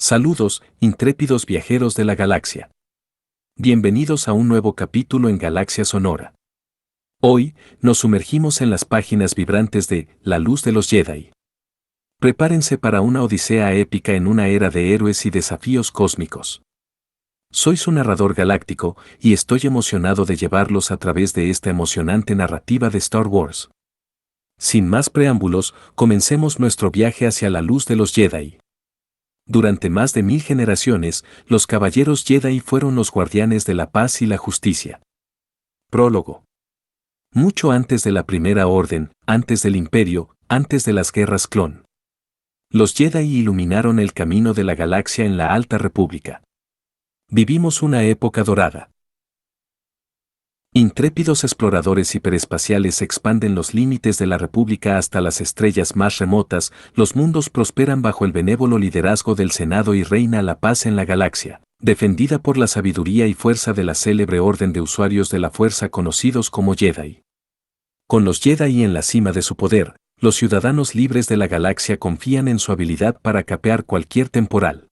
Saludos, intrépidos viajeros de la galaxia. Bienvenidos a un nuevo capítulo en Galaxia Sonora. Hoy, nos sumergimos en las páginas vibrantes de La Luz de los Jedi. Prepárense para una odisea épica en una era de héroes y desafíos cósmicos. Soy su narrador galáctico y estoy emocionado de llevarlos a través de esta emocionante narrativa de Star Wars. Sin más preámbulos, comencemos nuestro viaje hacia la luz de los Jedi. Durante más de 1000 generaciones, los caballeros Jedi fueron los guardianes de la paz y la justicia. Prólogo. Mucho antes de la Primera Orden, antes del Imperio, antes de las guerras clon. Los Jedi iluminaron el camino de la galaxia en la Alta República. Vivimos una época dorada. Intrépidos exploradores hiperespaciales expanden los límites de la República hasta las estrellas más remotas, los mundos prosperan bajo el benévolo liderazgo del Senado y reina la paz en la galaxia, defendida por la sabiduría y fuerza de la célebre orden de usuarios de la fuerza conocidos como Jedi. Con los Jedi en la cima de su poder, los ciudadanos libres de la galaxia confían en su habilidad para capear cualquier temporal.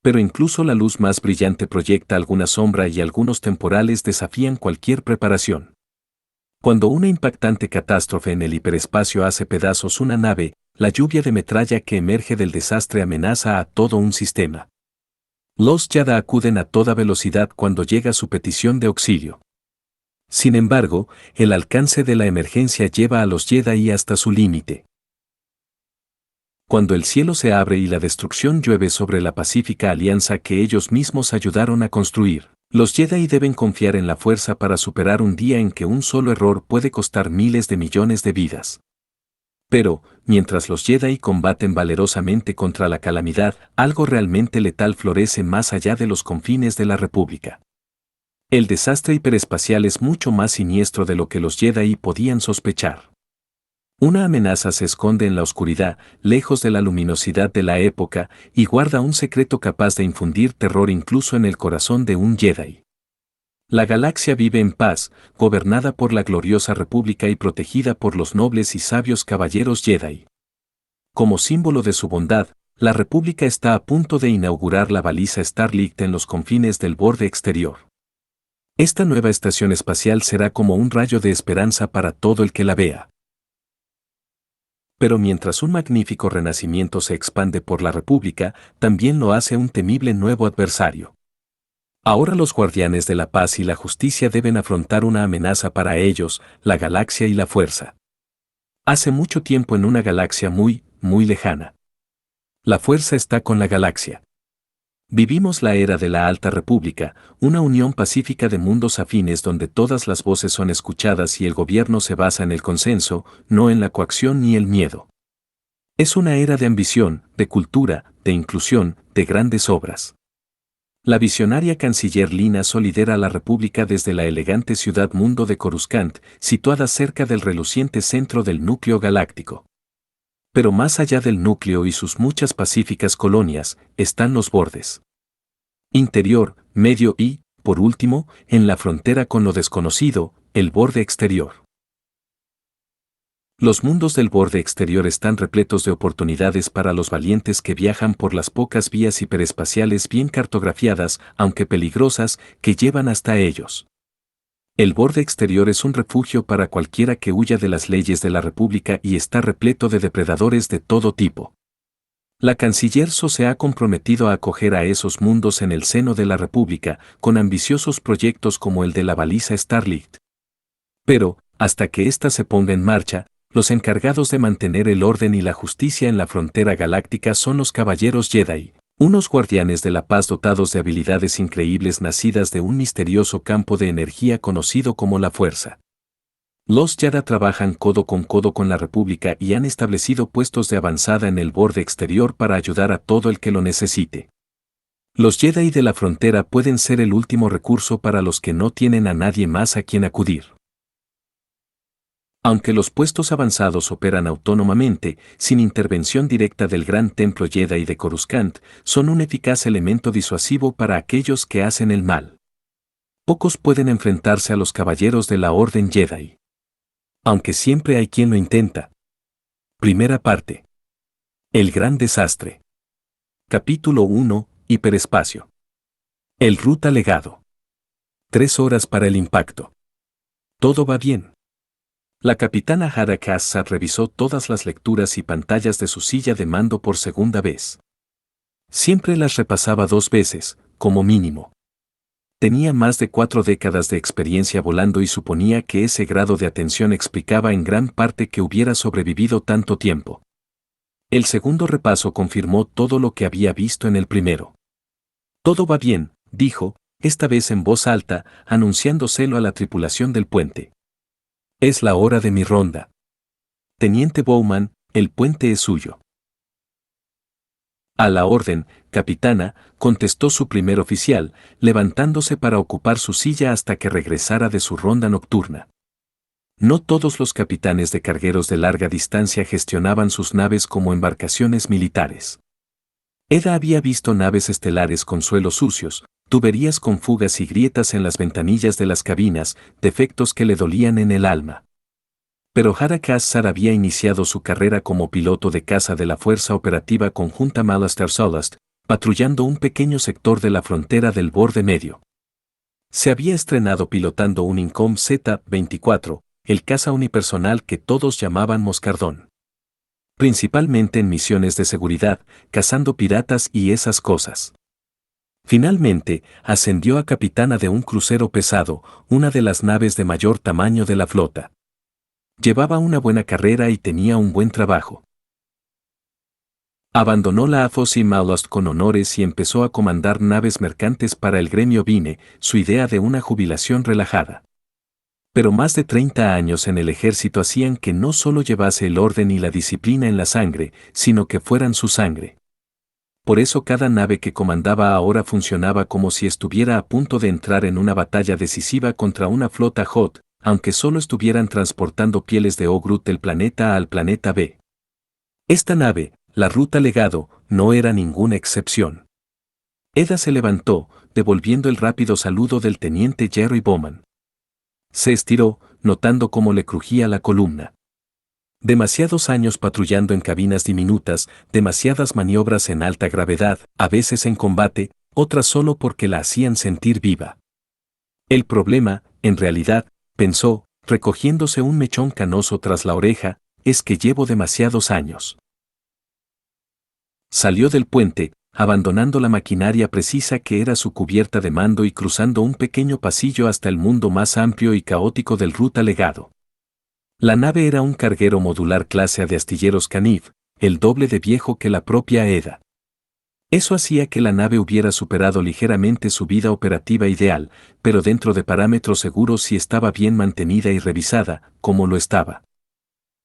Pero incluso la luz más brillante proyecta alguna sombra y algunos temporales desafían cualquier preparación. Cuando una impactante catástrofe en el hiperespacio hace pedazos una nave, la lluvia de metralla que emerge del desastre amenaza a todo un sistema. Los Jedi acuden a toda velocidad cuando llega su petición de auxilio. Sin embargo, el alcance de la emergencia lleva a los Jedi hasta su límite. Cuando el cielo se abre y la destrucción llueve sobre la pacífica alianza que ellos mismos ayudaron a construir, los Jedi deben confiar en la fuerza para superar un día en que un solo error puede costar miles de millones de vidas. Pero, mientras los Jedi combaten valerosamente contra la calamidad, algo realmente letal florece más allá de los confines de la República. El desastre hiperespacial es mucho más siniestro de lo que los Jedi podían sospechar. Una amenaza se esconde en la oscuridad, lejos de la luminosidad de la época, y guarda un secreto capaz de infundir terror incluso en el corazón de un Jedi. La galaxia vive en paz, gobernada por la gloriosa República y protegida por los nobles y sabios caballeros Jedi. Como símbolo de su bondad, la República está a punto de inaugurar la baliza Starlight en los confines del borde exterior. Esta nueva estación espacial será como un rayo de esperanza para todo el que la vea. Pero mientras un magnífico renacimiento se expande por la República, también lo hace un temible nuevo adversario. Ahora los guardianes de la paz y la justicia deben afrontar una amenaza para ellos, la galaxia y la fuerza. Hace mucho tiempo en una galaxia muy, muy lejana. La fuerza está con la galaxia. Vivimos la era de la Alta República, una unión pacífica de mundos afines donde todas las voces son escuchadas y el gobierno se basa en el consenso, no en la coacción ni el miedo. Es una era de ambición, de cultura, de inclusión, de grandes obras. La visionaria canciller Lina So lidera la República desde la elegante ciudad mundo de Coruscant, situada cerca del reluciente centro del núcleo galáctico. Pero más allá del núcleo y sus muchas pacíficas colonias, están los bordes. Interior, medio y, por último, en la frontera con lo desconocido, el borde exterior. Los mundos del borde exterior están repletos de oportunidades para los valientes que viajan por las pocas vías hiperespaciales bien cartografiadas, aunque peligrosas, que llevan hasta ellos. El borde exterior es un refugio para cualquiera que huya de las leyes de la República y está repleto de depredadores de todo tipo. La canciller So se ha comprometido a acoger a esos mundos en el seno de la República, con ambiciosos proyectos como el de la baliza Starlight. Pero, hasta que ésta se ponga en marcha, los encargados de mantener el orden y la justicia en la frontera galáctica son los caballeros Jedi, unos guardianes de la paz dotados de habilidades increíbles nacidas de un misterioso campo de energía conocido como la Fuerza. Los Jedi trabajan codo con la República y han establecido puestos de avanzada en el borde exterior para ayudar a todo el que lo necesite. Los Jedi de la frontera pueden ser el último recurso para los que no tienen a nadie más a quien acudir. Aunque los puestos avanzados operan autónomamente, sin intervención directa del Gran Templo Jedi de Coruscant, son un eficaz elemento disuasivo para aquellos que hacen el mal. Pocos pueden enfrentarse a los caballeros de la Orden Jedi. Aunque siempre hay quien lo intenta. Primera parte. El gran desastre. Capítulo 1. Hiperespacio. El Ruta Legado. 3 horas para el impacto. Todo va bien. La capitana Hada Kassar revisó todas las lecturas y pantallas de su silla de mando por segunda vez. Siempre las repasaba 2 veces, como mínimo. Tenía más de 4 décadas de experiencia volando y suponía que ese grado de atención explicaba en gran parte que hubiera sobrevivido tanto tiempo. El segundo repaso confirmó todo lo que había visto en el primero. Todo va bien, dijo, esta vez en voz alta, anunciándoselo a la tripulación del puente. Es la hora de mi ronda. Teniente Bowman, el puente es suyo. A la orden, capitana, contestó su primer oficial, levantándose para ocupar su silla hasta que regresara de su ronda nocturna. No todos los capitanes de cargueros de larga distancia gestionaban sus naves como embarcaciones militares. Eda había visto naves estelares con suelos sucios, tuberías con fugas y grietas en las ventanillas de las cabinas, defectos que le dolían en el alma. Pero Hada Kassar había iniciado su carrera como piloto de caza de la Fuerza Operativa Conjunta Malaster-Solast, patrullando un pequeño sector de la frontera del Borde Medio. Se había estrenado pilotando un Incom Z-24, el caza unipersonal que todos llamaban Moscardón. Principalmente en misiones de seguridad, cazando piratas y esas cosas. Finalmente, ascendió a capitana de un crucero pesado, una de las naves de mayor tamaño de la flota. Llevaba una buena carrera y tenía un buen trabajo. Abandonó la Afosi Malast con honores y empezó a comandar naves mercantes para el gremio Vine, su idea de una jubilación relajada. Pero más de 30 años en el ejército hacían que no solo llevase el orden y la disciplina en la sangre, sino que fueran su sangre. Por eso cada nave que comandaba ahora funcionaba como si estuviera a punto de entrar en una batalla decisiva contra una flota Hot, aunque solo estuvieran transportando pieles de Ogrut del planeta A al planeta B. Esta nave, la Ruta Legado, no era ninguna excepción. Eda se levantó, devolviendo el rápido saludo del teniente Jerry Bowman. Se estiró, notando cómo le crujía la columna. Demasiados años patrullando en cabinas diminutas, demasiadas maniobras en alta gravedad, a veces en combate, otras solo porque la hacían sentir viva. El problema, en realidad, pensó, recogiéndose un mechón canoso tras la oreja, es que llevo demasiados años. Salió del puente, abandonando la maquinaria precisa que era su cubierta de mando y cruzando un pequeño pasillo hasta el mundo más amplio y caótico del Ruta Legado. La nave era un carguero modular clase A de astilleros Canif, el doble de viejo que la propia Eda. Eso hacía que la nave hubiera superado ligeramente su vida operativa ideal, pero dentro de parámetros seguros si estaba bien mantenida y revisada, como lo estaba.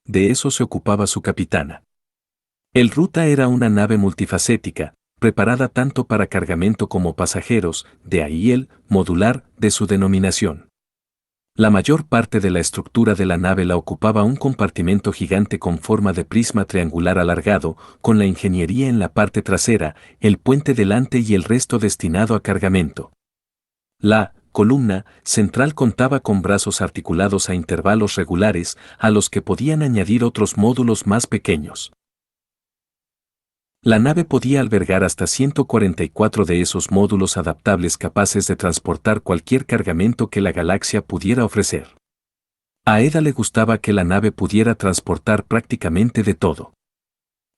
De eso se ocupaba su capitana. El Ruta era una nave multifacética, preparada tanto para cargamento como pasajeros, de ahí el modular de su denominación. La mayor parte de la estructura de la nave la ocupaba un compartimento gigante con forma de prisma triangular alargado, con la ingeniería en la parte trasera, el puente delante y el resto destinado a cargamento. La columna central contaba con brazos articulados a intervalos regulares, a los que podían añadir otros módulos más pequeños. La nave podía albergar hasta 144 de esos módulos adaptables capaces de transportar cualquier cargamento que la galaxia pudiera ofrecer. A Eda le gustaba que la nave pudiera transportar prácticamente de todo.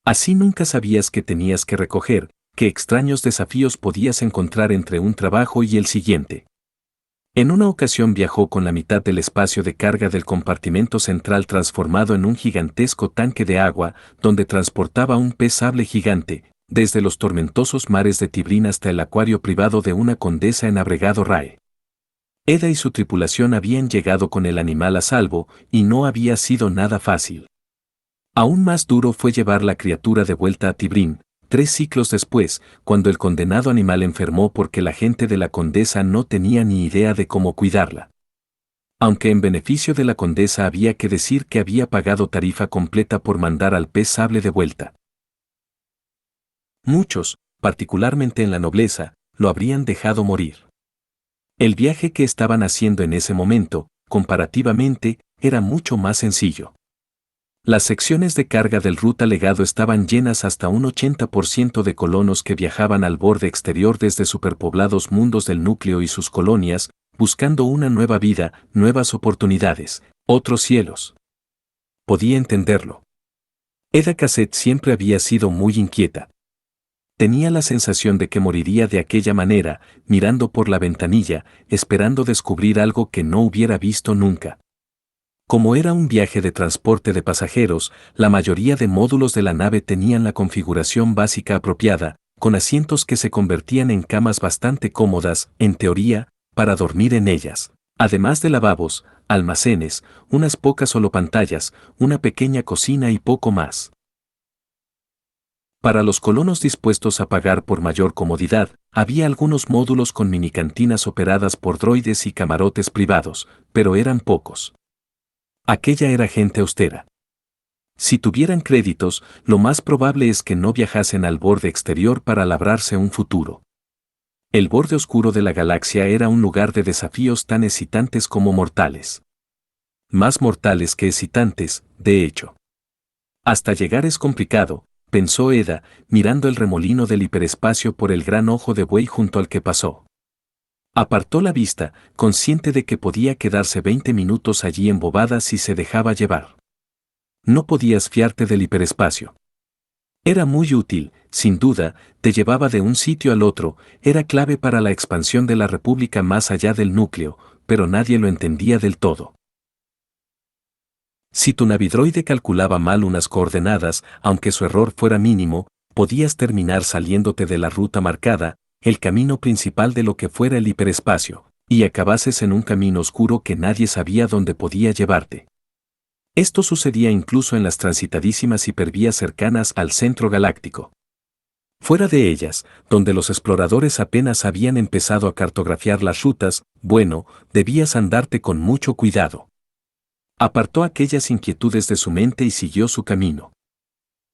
Así nunca sabías qué tenías que recoger, qué extraños desafíos podías encontrar entre un trabajo y el siguiente. En una ocasión viajó con la mitad del espacio de carga del compartimento central transformado en un gigantesco tanque de agua, donde transportaba un pez sable gigante, desde los tormentosos mares de Tibrín hasta el acuario privado de una condesa en Abregado Rae. Eda y su tripulación habían llegado con el animal a salvo, y no había sido nada fácil. Aún más duro fue llevar la criatura de vuelta a Tibrín, 3 ciclos después, cuando el condenado animal enfermó porque la gente de la condesa no tenía ni idea de cómo cuidarla. Aunque en beneficio de la condesa había que decir que había pagado tarifa completa por mandar al pez sable de vuelta. Muchos, particularmente en la nobleza, lo habrían dejado morir. El viaje que estaban haciendo en ese momento, comparativamente, era mucho más sencillo. Las secciones de carga del Ruta Legado estaban llenas hasta un 80% de colonos que viajaban al borde exterior desde superpoblados mundos del núcleo y sus colonias, buscando una nueva vida, nuevas oportunidades, otros cielos. Podía entenderlo. Eda Cassette siempre había sido muy inquieta. Tenía la sensación de que moriría de aquella manera, mirando por la ventanilla, esperando descubrir algo que no hubiera visto nunca. Como era un viaje de transporte de pasajeros, la mayoría de módulos de la nave tenían la configuración básica apropiada, con asientos que se convertían en camas bastante cómodas, en teoría, para dormir en ellas. Además de lavabos, almacenes, unas pocas holopantallas, una pequeña cocina y poco más. Para los colonos dispuestos a pagar por mayor comodidad, había algunos módulos con minicantinas operadas por droides y camarotes privados, pero eran pocos. Aquella era gente austera. Si tuvieran créditos, lo más probable es que no viajasen al borde exterior para labrarse un futuro. El borde oscuro de la galaxia era un lugar de desafíos tan excitantes como mortales. Más mortales que excitantes, de hecho. Hasta llegar es complicado, pensó Eda, mirando el remolino del hiperespacio por el gran ojo de buey junto al que pasó. Apartó la vista, consciente de que podía quedarse 20 minutos allí embobada si se dejaba llevar. No podías fiarte del hiperespacio. Era muy útil, sin duda, te llevaba de un sitio al otro, era clave para la expansión de la República más allá del núcleo, pero nadie lo entendía del todo. Si tu navidroide calculaba mal unas coordenadas, aunque su error fuera mínimo, podías terminar saliéndote de la ruta marcada, el camino principal de lo que fuera el hiperespacio, y acabases en un camino oscuro que nadie sabía dónde podía llevarte. Esto sucedía incluso en las transitadísimas hipervías cercanas al centro galáctico. Fuera de ellas, donde los exploradores apenas habían empezado a cartografiar las rutas, bueno, debías andarte con mucho cuidado. Apartó aquellas inquietudes de su mente y siguió su camino.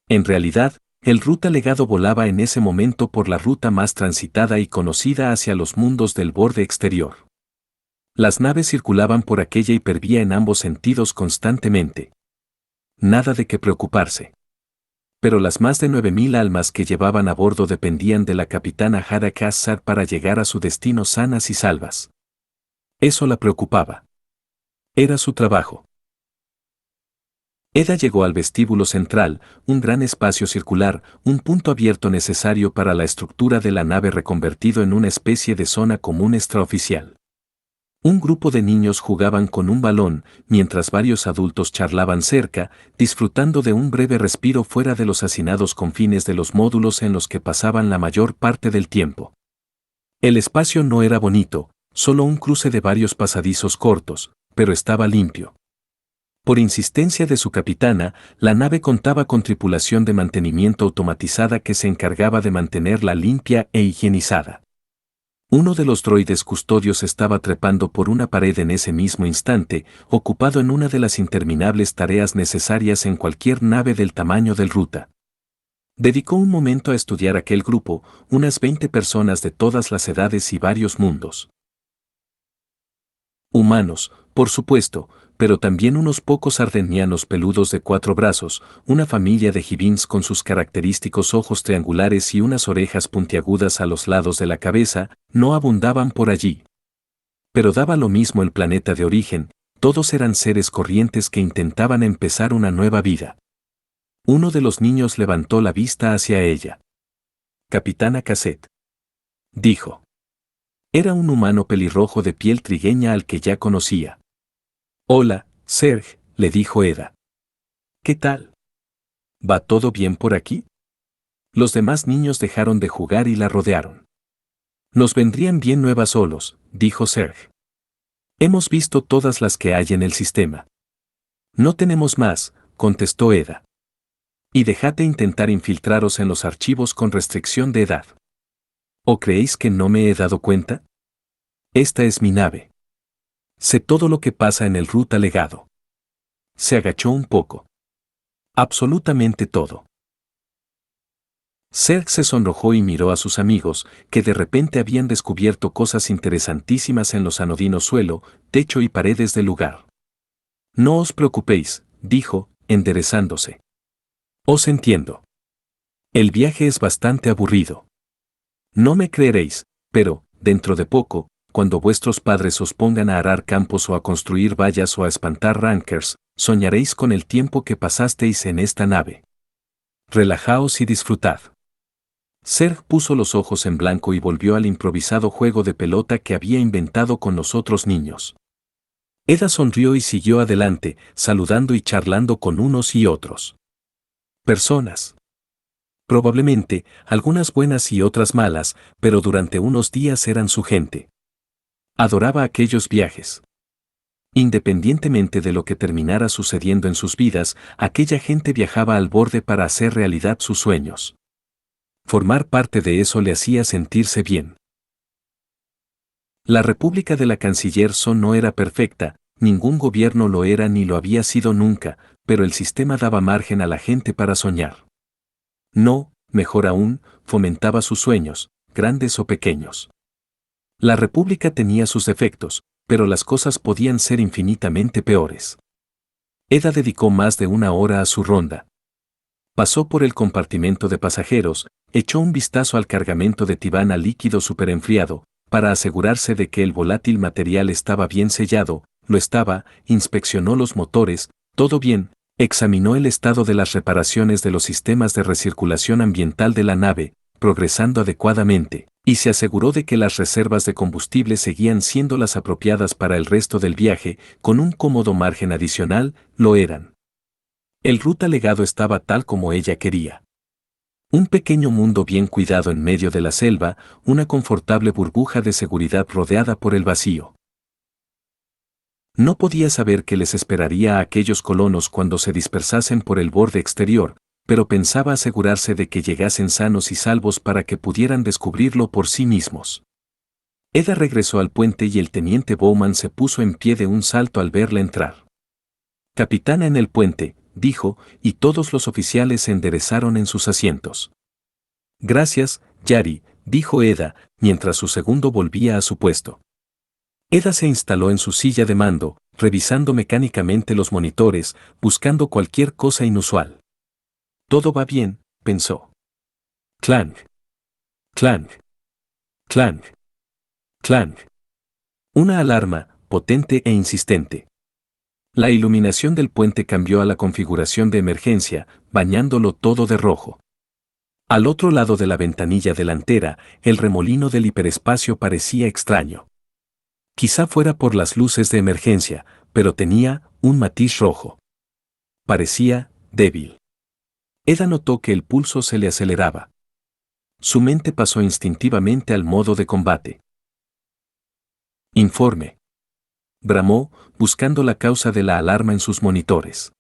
En realidad, el Ruta Legado volaba en ese momento por la ruta más transitada y conocida hacia los mundos del borde exterior. Las naves circulaban por aquella hipervía en ambos sentidos constantemente. Nada de qué preocuparse. Pero las más de 9.000 almas que llevaban a bordo dependían de la capitana Hada Kassar para llegar a su destino sanas y salvas. Eso la preocupaba. Era su trabajo. Eda llegó al vestíbulo central, un gran espacio circular, un punto abierto necesario para la estructura de la nave reconvertido en una especie de zona común extraoficial. Un grupo de niños jugaban con un balón, mientras varios adultos charlaban cerca, disfrutando de un breve respiro fuera de los hacinados confines de los módulos en los que pasaban la mayor parte del tiempo. El espacio no era bonito, solo un cruce de varios pasadizos cortos, pero estaba limpio. Por insistencia de su capitana, la nave contaba con tripulación de mantenimiento automatizada que se encargaba de mantenerla limpia e higienizada. Uno de los droides custodios estaba trepando por una pared en ese mismo instante, ocupado en una de las interminables tareas necesarias en cualquier nave del tamaño del Ruta. Dedicó un momento a estudiar aquel grupo, unas 20 personas de todas las edades y varios mundos. Humanos, por supuesto, pero también unos pocos ardenianos peludos de 4 brazos, una familia de gibins con sus característicos ojos triangulares y unas orejas puntiagudas a los lados de la cabeza, no abundaban por allí. Pero daba lo mismo el planeta de origen, todos eran seres corrientes que intentaban empezar una nueva vida. Uno de los niños levantó la vista hacia ella. Capitana Cassette, dijo. Era un humano pelirrojo de piel trigueña al que ya conocía. Hola, Serge, le dijo Eda. ¿Qué tal? ¿Va todo bien por aquí? Los demás niños dejaron de jugar y la rodearon. Nos vendrían bien nuevas olos, dijo Serge. Hemos visto todas las que hay en el sistema. No tenemos más, contestó Eda. Y dejad de intentar infiltraros en los archivos con restricción de edad. ¿O creéis que no me he dado cuenta? Esta es mi nave. Sé todo lo que pasa en el Ruta Legado. Se agachó un poco. Absolutamente todo. Serge se sonrojó y miró a sus amigos, que de repente habían descubierto cosas interesantísimas en los anodinos suelo, techo y paredes del lugar. No os preocupéis, dijo, enderezándose. Os entiendo. El viaje es bastante aburrido. No me creeréis, pero, dentro de poco, cuando vuestros padres os pongan a arar campos o a construir vallas o a espantar rankers, soñaréis con el tiempo que pasasteis en esta nave. Relajaos y disfrutad. Serg puso los ojos en blanco y volvió al improvisado juego de pelota que había inventado con los otros niños. Eda sonrió y siguió adelante, saludando y charlando con unos y otros. Personas. Probablemente, algunas buenas y otras malas, pero durante unos días eran su gente. Adoraba aquellos viajes. Independientemente de lo que terminara sucediendo en sus vidas, aquella gente viajaba al borde para hacer realidad sus sueños. Formar parte de eso le hacía sentirse bien. La República de la Canciller Son no era perfecta, ningún gobierno lo era ni lo había sido nunca, pero el sistema daba margen a la gente para soñar. No, mejor aún, fomentaba sus sueños, grandes o pequeños. La República tenía sus defectos, pero las cosas podían ser infinitamente peores. Eda dedicó más de una hora a su ronda. Pasó por el compartimento de pasajeros, echó un vistazo al cargamento de tibana líquido superenfriado, para asegurarse de que el volátil material estaba bien sellado, lo estaba, inspeccionó los motores, todo bien, examinó el estado de las reparaciones de los sistemas de recirculación ambiental de la nave, progresando adecuadamente, y se aseguró de que las reservas de combustible seguían siendo las apropiadas para el resto del viaje, con un cómodo margen adicional, lo eran. El ruta legado estaba tal como ella quería. Un pequeño mundo bien cuidado en medio de la selva, una confortable burbuja de seguridad rodeada por el vacío. No podía saber qué les esperaría a aquellos colonos cuando se dispersasen por el borde exterior, pero pensaba asegurarse de que llegasen sanos y salvos para que pudieran descubrirlo por sí mismos. Eda regresó al puente y el teniente Bowman se puso en pie de un salto al verla entrar. Capitana en el puente, dijo, y todos los oficiales se enderezaron en sus asientos. Gracias, Yari, dijo Eda, mientras su segundo volvía a su puesto. Eda se instaló en su silla de mando, revisando mecánicamente los monitores, buscando cualquier cosa inusual. Todo va bien, pensó. Clang. Clang. Clang. Clang. Una alarma, potente e insistente. La iluminación del puente cambió a la configuración de emergencia, bañándolo todo de rojo. Al otro lado de la ventanilla delantera, el remolino del hiperespacio parecía extraño. Quizá fuera por las luces de emergencia, pero tenía un matiz rojo. Parecía débil. Eda notó que el pulso se le aceleraba. Su mente pasó instintivamente al modo de combate. Informe. Bramó, buscando la causa de la alarma en sus monitores.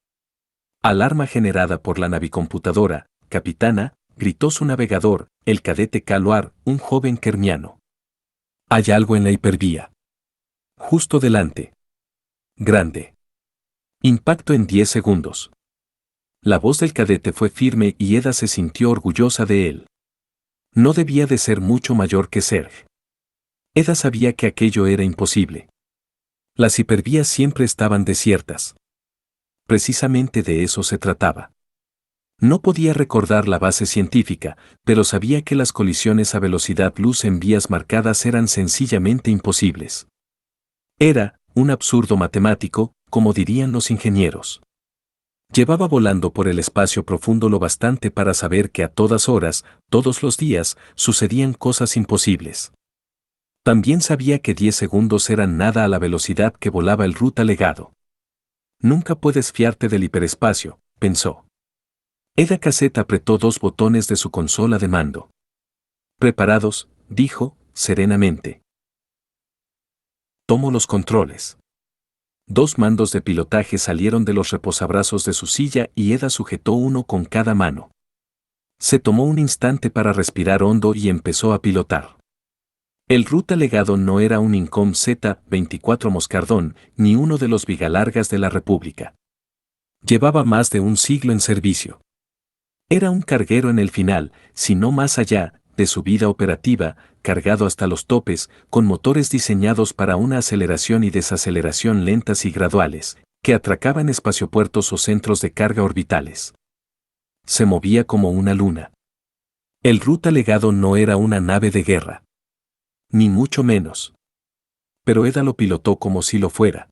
Alarma generada por la navicomputadora, capitana, gritó su navegador, el cadete Kaluar, un joven kermiano. Hay algo en la hipervía. Justo delante. Grande. Impacto en 10 segundos. La voz del cadete fue firme y Eda se sintió orgullosa de él. No debía de ser mucho mayor que Serg. Eda sabía que aquello era imposible. Las hipervías siempre estaban desiertas. Precisamente de eso se trataba. No podía recordar la base científica, pero sabía que las colisiones a velocidad luz en vías marcadas eran sencillamente imposibles. Era un absurdo matemático, como dirían los ingenieros. Llevaba volando por el espacio profundo lo bastante para saber que a todas horas, todos los días, sucedían cosas imposibles. También sabía que 10 segundos eran nada a la velocidad que volaba el ruta legado. Nunca puedes fiarte del hiperespacio, pensó. Eda Cassette apretó 2 botones de su consola de mando. Preparados, dijo, serenamente. Tomo los controles. 2 mandos de pilotaje salieron de los reposabrazos de su silla y Eda sujetó uno con cada mano. Se tomó un instante para respirar hondo y empezó a pilotar. El ruta legado no era un Incom Z-24 Moscardón, ni uno de los Vigalargas de la República. Llevaba más de un siglo en servicio. Era un carguero en el final, si no más allá, de su vida operativa, cargado hasta los topes, con motores diseñados para una aceleración y desaceleración lentas y graduales, que atracaba en espaciopuertos o centros de carga orbitales. Se movía como una luna. El Ruta Legado no era una nave de guerra. Ni mucho menos. Pero Eda lo pilotó como si lo fuera.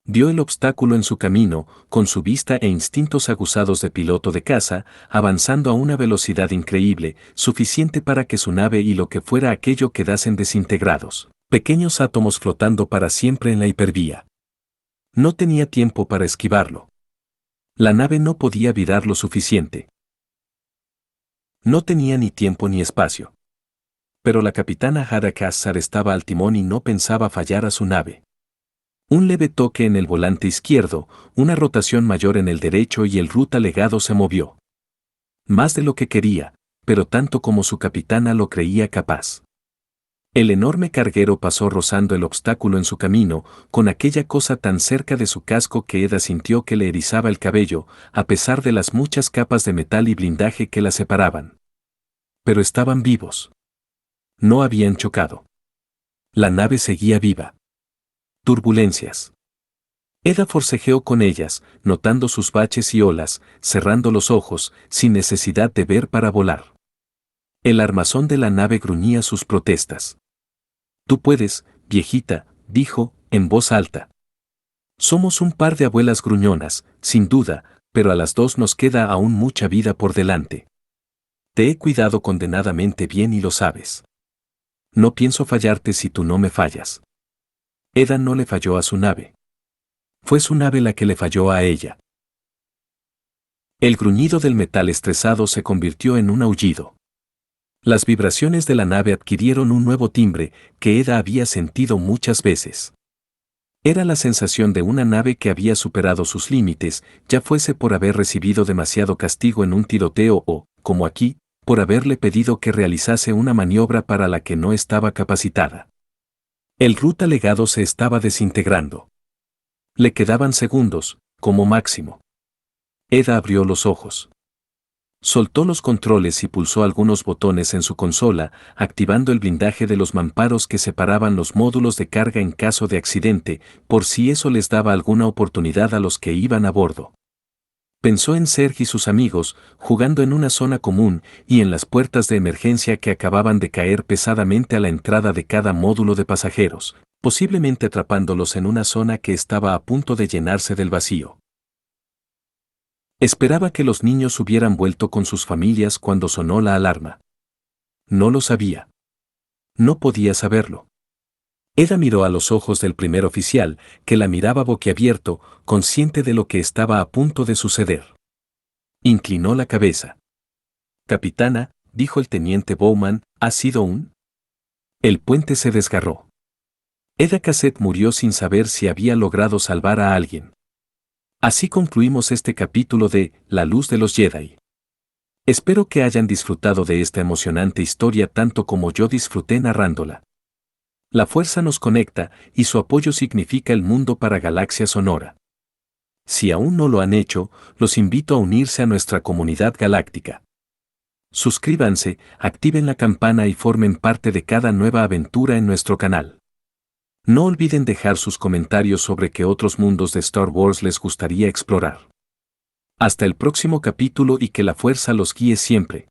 Dio el obstáculo en su camino, con su vista e instintos aguzados de piloto de caza, avanzando a una velocidad increíble, suficiente para que su nave y lo que fuera aquello quedasen desintegrados, pequeños átomos flotando para siempre en la hipervía. No tenía tiempo para esquivarlo. La nave no podía virar lo suficiente. No tenía ni tiempo ni espacio. Pero la capitana Hada Kassar estaba al timón y no pensaba fallar a su nave. Un leve toque en el volante izquierdo, una rotación mayor en el derecho y el Ruta Legado se movió. Más de lo que quería, pero tanto como su capitana lo creía capaz. El enorme carguero pasó rozando el obstáculo en su camino, con aquella cosa tan cerca de su casco que Eda sintió que le erizaba el cabello, a pesar de las muchas capas de metal y blindaje que la separaban. Pero estaban vivos. No habían chocado. La nave seguía viva. Turbulencias. Eda forcejeó con ellas, notando sus baches y olas, cerrando los ojos, sin necesidad de ver para volar. El armazón de la nave gruñía sus protestas. Tú puedes, viejita, dijo, en voz alta. Somos un par de abuelas gruñonas, sin duda, pero a las dos nos queda aún mucha vida por delante. Te he cuidado condenadamente bien y lo sabes. No pienso fallarte si tú no me fallas. Eda no le falló a su nave. Fue su nave la que le falló a ella. El gruñido del metal estresado se convirtió en un aullido. Las vibraciones de la nave adquirieron un nuevo timbre que Eda había sentido muchas veces. Era la sensación de una nave que había superado sus límites, ya fuese por haber recibido demasiado castigo en un tiroteo o, como aquí, por haberle pedido que realizase una maniobra para la que no estaba capacitada. El Ruta Legado se estaba desintegrando. Le quedaban segundos, como máximo. Eda abrió los ojos. Soltó los controles y pulsó algunos botones en su consola, activando el blindaje de los mamparos que separaban los módulos de carga en caso de accidente, por si eso les daba alguna oportunidad a los que iban a bordo. Pensó en Serge y sus amigos, jugando en una zona común, y en las puertas de emergencia que acababan de caer pesadamente a la entrada de cada módulo de pasajeros, posiblemente atrapándolos en una zona que estaba a punto de llenarse del vacío. Esperaba que los niños hubieran vuelto con sus familias cuando sonó la alarma. No lo sabía. No podía saberlo. Eda miró a los ojos del primer oficial, que la miraba boquiabierto, consciente de lo que estaba a punto de suceder. Inclinó la cabeza. Capitana, dijo el teniente Bowman, ¿ha sido un? El puente se desgarró. Eda Cassett murió sin saber si había logrado salvar a alguien. Así concluimos este capítulo de La Luz de los Jedi. Espero que hayan disfrutado de esta emocionante historia tanto como yo disfruté narrándola. La fuerza nos conecta y su apoyo significa el mundo para Galaxia Sonora. Si aún no lo han hecho, los invito a unirse a nuestra comunidad galáctica. Suscríbanse, activen la campana y formen parte de cada nueva aventura en nuestro canal. No olviden dejar sus comentarios sobre qué otros mundos de Star Wars les gustaría explorar. Hasta el próximo capítulo y que la fuerza los guíe siempre.